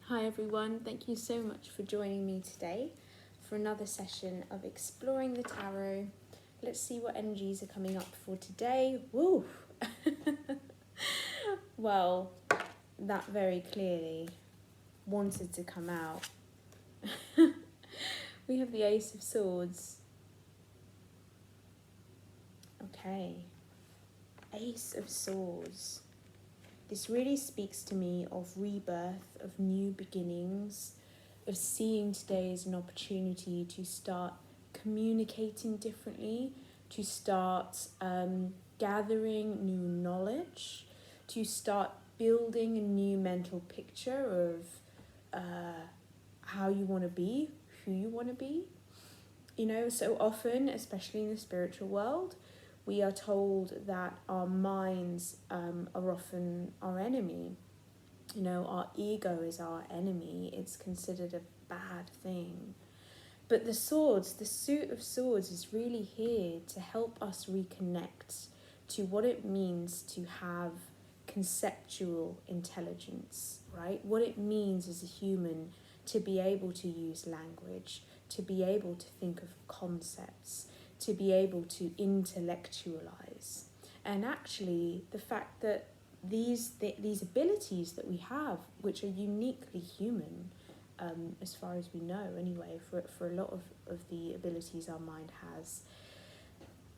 Hi everyone, thank you so much for joining me today for another session of exploring the tarot. Let's see what energies are coming up for today. Woo! Well, that very clearly wanted to come out. We have the Ace of Swords. Okay, Ace of Swords. This really speaks to me of rebirth, of new beginnings, of seeing today as an opportunity to start communicating differently, to start gathering new knowledge, to start building a new mental picture of how you want to be, who you want to be. You know, so often, especially in the spiritual world, we are told that our minds are often our enemy. You know, our ego is our enemy. It's considered a bad thing. But the swords, the suit of swords is really here to help us reconnect to what it means to have conceptual intelligence, right? What it means as a human to be able to use language, to be able to think of concepts, to be able to intellectualize. And actually, the fact that these abilities that we have, which are uniquely human, as far as we know anyway, for a lot of the abilities our mind has,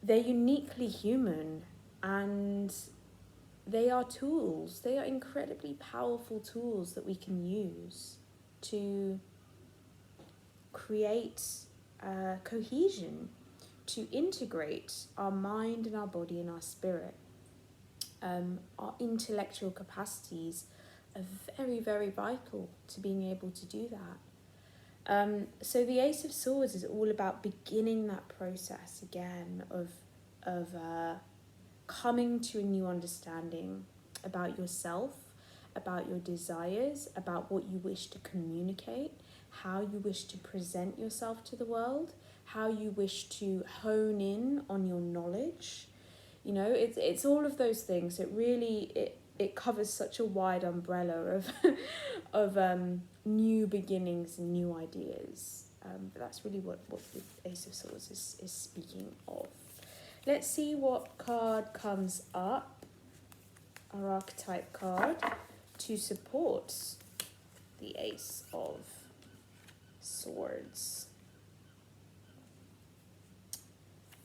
they're uniquely human, and they are tools. They are incredibly powerful tools that we can use to create cohesion, to integrate our mind and our body and our spirit. Our intellectual capacities are very, very vital to being able to do that. So the Ace of Swords is all about beginning that process again of coming to a new understanding about yourself, about your desires, about what you wish to communicate, how you wish to present yourself to the world, how you wish to hone in on your knowledge. You know, it's all of those things. It covers such a wide umbrella of new beginnings and new ideas. But that's really what the Ace of Swords is speaking of. Let's see what card comes up, our archetype card, to support the Ace of Swords.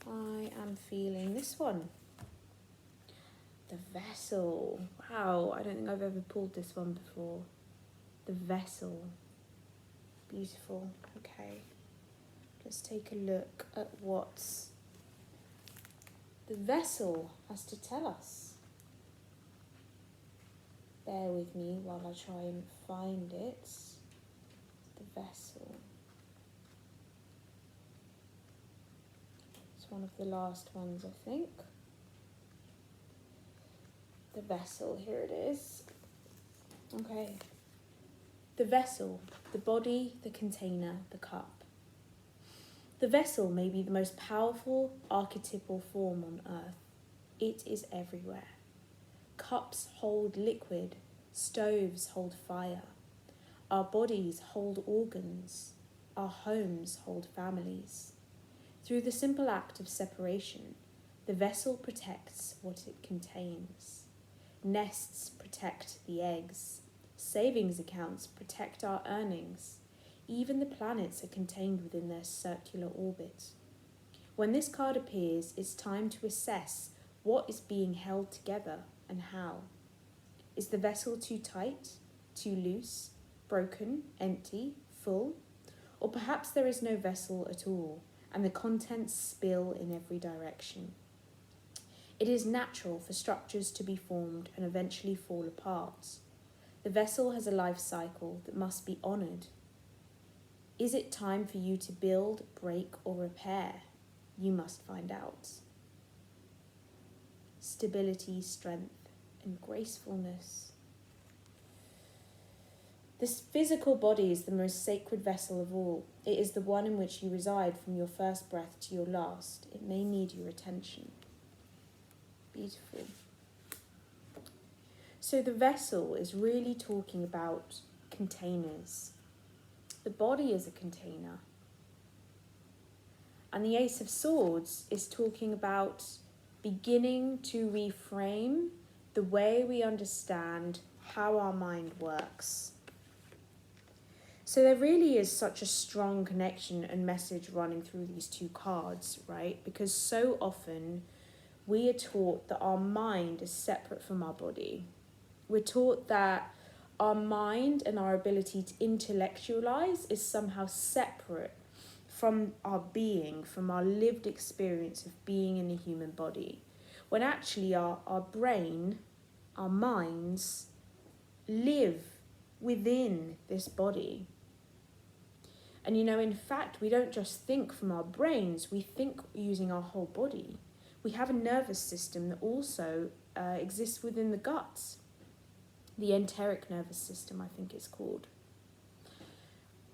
I am feeling this one. The Vessel. Wow, I don't think I've ever pulled this one before. The Vessel. Beautiful. Okay. Let's take a look at what the Vessel has to tell us. Bear with me while I try and find it. The Vessel. It's one of the last ones, I think. The Vessel, here it is. Okay. The Vessel, the body, the container, the cup. The vessel may be the most powerful archetypal form on earth. It is everywhere. Cups hold liquid, stoves hold fire. Our bodies hold organs. Our homes hold families. Through the simple act of separation, the vessel protects what it contains. Nests protect the eggs. Savings accounts protect our earnings. Even the planets are contained within their circular orbit. When this card appears, it's time to assess what is being held together and how. Is the vessel too tight, too loose, broken, empty, full? Or perhaps there is no vessel at all, and the contents spill in every direction. It is natural for structures to be formed and eventually fall apart. The vessel has a life cycle that must be honoured. Is it time for you to build, break, or repair? You must find out. Stability, strength, and gracefulness. This physical body is the most sacred vessel of all. It is the one in which you reside from your first breath to your last. It may need your attention. Beautiful. So the vessel is really talking about containers. The body is a container. And the Ace of Swords is talking about beginning to reframe the way we understand how our mind works. So there really is such a strong connection and message running through these two cards, right? Because so often we are taught that our mind is separate from our body. We're taught that our mind and our ability to intellectualize is somehow separate from our being, from our lived experience of being in a human body. When actually our brain, our minds, live within this body. And in fact, we don't just think from our brains, we think using our whole body. We have a nervous system that also exists within the guts. The enteric nervous system, I think it's called.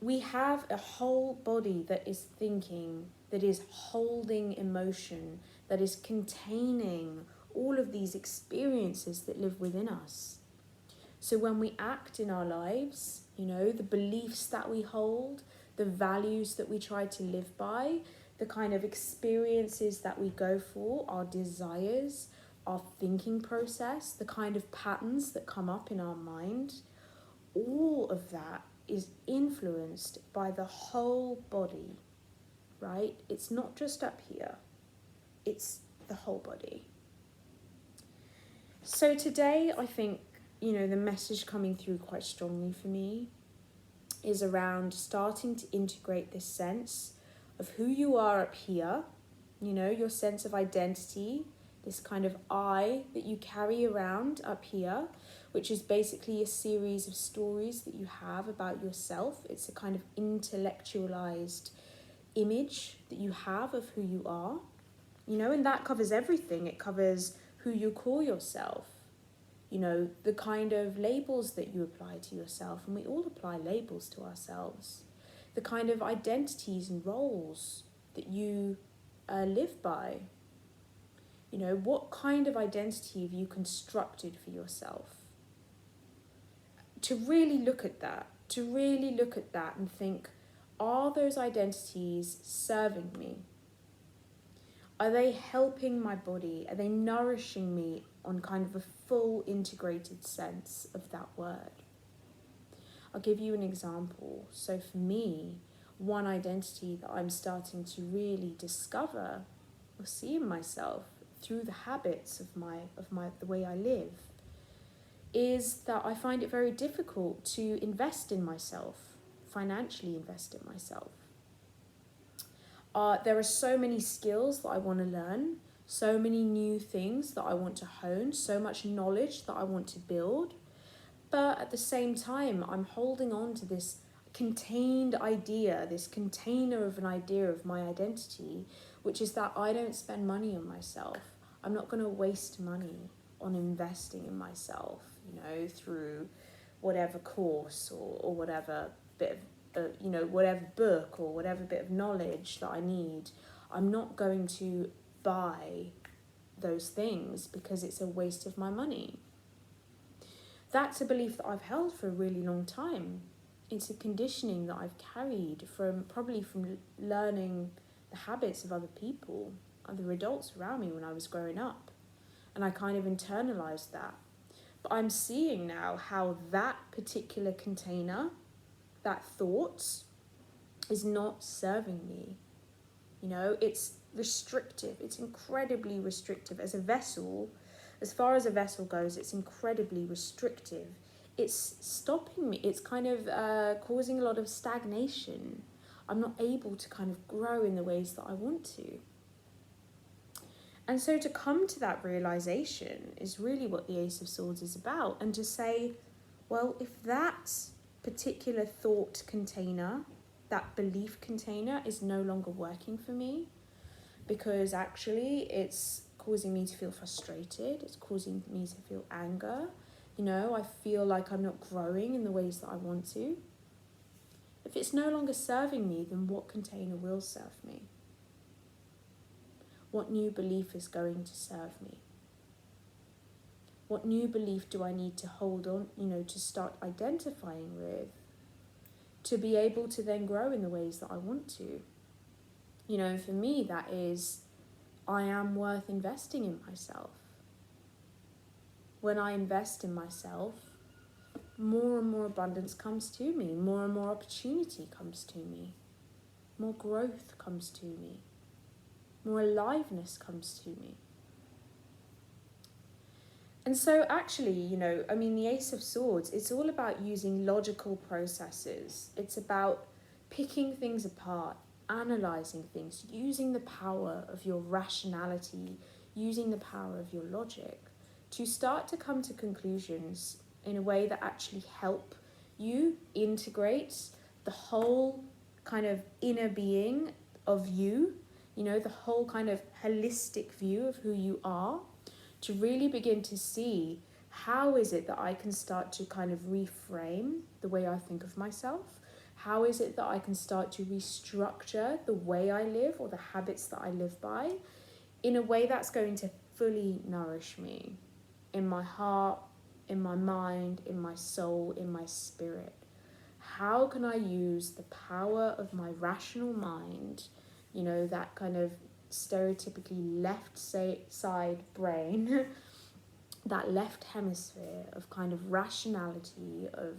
We have a whole body that is thinking, that is holding emotion, that is containing all of these experiences that live within us. So when we act in our lives, the beliefs that we hold, the values that we try to live by, the kind of experiences that we go for, our desires, our thinking process, the kind of patterns that come up in our mind, all of that is influenced by the whole body, right? It's not just up here, it's the whole body. So today, I think, the message coming through quite strongly for me is around starting to integrate this sense of who you are up here, your sense of identity, this kind of I that you carry around up here, which is basically a series of stories that you have about yourself. It's a kind of intellectualized image that you have of who you are, and that covers everything. It covers who you call yourself, the kind of labels that you apply to yourself, and we all apply labels to ourselves, the kind of identities and roles that you live by. What kind of identity have you constructed for yourself? To really look at that and think, are those identities serving me? Are they helping my body? Are they nourishing me on kind of a full integrated sense of that word? I'll give you an example. So for me, one identity that I'm starting to really discover or see in myself through the habits of the way I live is that I find it very difficult to invest in myself, financially invest in myself. There are so many skills that I want to learn, so many new things that I want to hone, so much knowledge that I want to build. But at the same time, I'm holding on to this contained idea, this container of an idea of my identity, which is that I don't spend money on myself. I'm not going to waste money on investing in myself, through whatever course or whatever bit of, whatever book or whatever bit of knowledge that I need. I'm not going to buy those things because it's a waste of my money. That's a belief that I've held for a really long time. It's a conditioning that I've carried from learning the habits of other people, other adults around me when I was growing up. And I kind of internalized that. But I'm seeing now how that particular container, that thought, is not serving me. It's restrictive. It's incredibly restrictive. As far as a vessel goes, it's incredibly restrictive. It's stopping me. It's kind of causing a lot of stagnation. I'm not able to kind of grow in the ways that I want to. And so to come to that realization is really what the Ace of Swords is about. And to say, well, if that particular thought container, that belief container is no longer working for me, because actually it's causing me to feel frustrated, it's causing me to feel anger, I feel like I'm not growing in the ways that I want to. If it's no longer serving me, then what container will serve me? What new belief is going to serve me? What new belief do I need to hold on, to start identifying with, to be able to then grow in the ways that I want to? And for me, that is, I am worth investing in myself. When I invest in myself, more and more abundance comes to me, more and more opportunity comes to me, more growth comes to me, more aliveness comes to me. And so actually, the Ace of Swords, it's all about using logical processes. It's about picking things apart, analysing things, using the power of your rationality, using the power of your logic to start to come to conclusions in a way that actually help you integrate the whole kind of inner being of you, the whole kind of holistic view of who you are, to really begin to see how is it that I can start to kind of reframe the way I think of myself. How is it that I can start to restructure the way I live or the habits that I live by in a way that's going to fully nourish me in my heart, in my mind, in my soul, in my spirit? How can I use the power of my rational mind, that kind of stereotypically left side brain, that left hemisphere of kind of rationality, of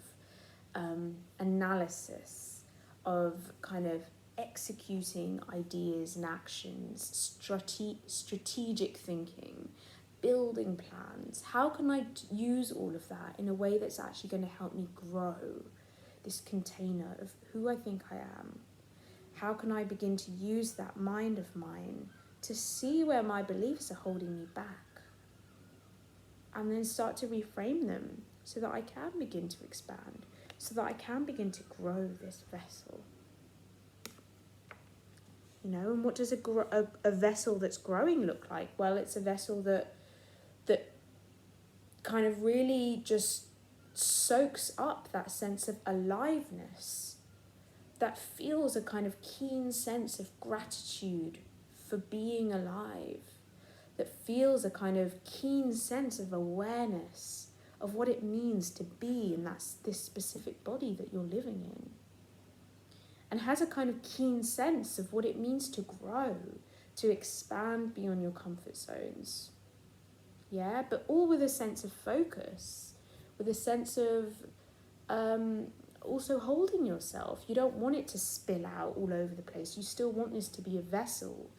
analysis, of kind of executing ideas and actions, strategic thinking, building plans. How can I use all of that in a way that's actually going to help me grow this container of who I think I am? How can I begin to use that mind of mine to see where my beliefs are holding me back, and then start to reframe them so that I can begin to expand, so that I can begin to grow this vessel? And what does a vessel that's growing look like? Well, it's a vessel that kind of really just soaks up that sense of aliveness, that feels a kind of keen sense of gratitude for being alive, that feels a kind of keen sense of awareness of what it means to be in this specific body that you're living in, and has a kind of keen sense of what it means to grow, to expand beyond your comfort zones. Yeah, but all with a sense of focus, with a sense of also holding yourself. You don't want it to spill out all over the place. You still want this to be a vessel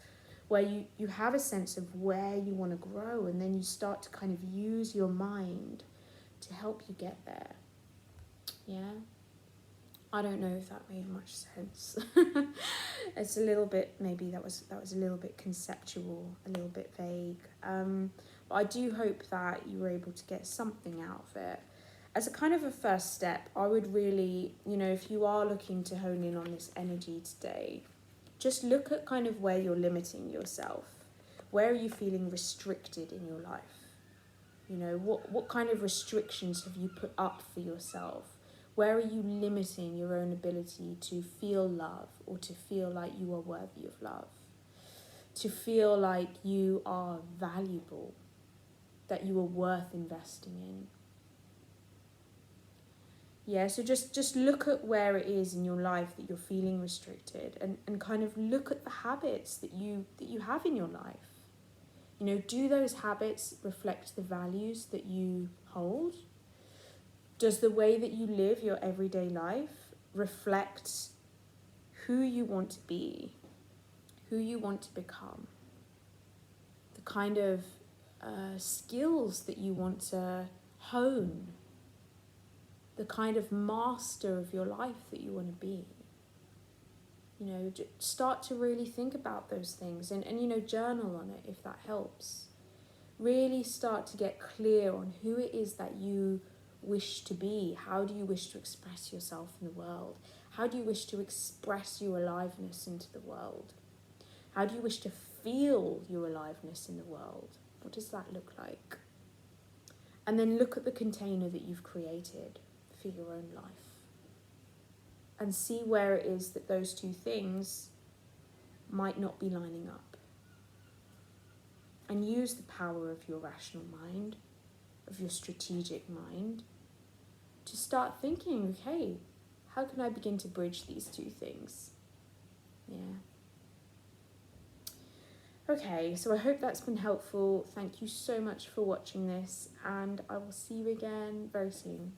where you have a sense of where you want to grow, and then you start to kind of use your mind to help you get there. Yeah? I don't know if that made much sense. It's a little bit, maybe that was a little bit conceptual, a little bit vague. But I do hope that you were able to get something out of it. As a kind of a first step, I would really, if you are looking to hone in on this energy today, just look at kind of where you're limiting yourself. Where are you feeling restricted in your life? What kind of restrictions have you put up for yourself? Where are you limiting your own ability to feel love, or to feel like you are worthy of love? To feel like you are valuable, that you are worth investing in? Yeah, so just look at where it is in your life that you're feeling restricted, and kind of look at the habits that you have in your life. Do those habits reflect the values that you hold? Does the way that you live your everyday life reflect who you want to be, who you want to become, the kind of skills that you want to hone, the kind of master of your life that you want to be? Start to really think about those things, and journal on it if that helps. Really start to get clear on who it is that you wish to be. How do you wish to express yourself in the world? How do you wish to express your aliveness into the world? How do you wish to feel your aliveness in the world? What does that look like? And then look at the container that you've created for your own life, and see where it is that those two things might not be lining up. And use the power of your rational mind of your strategic mind, to start thinking, okay, how can I begin to bridge these two things? Yeah. Okay, so I hope that's been helpful. Thank you so much for watching this, and I will see you again very soon.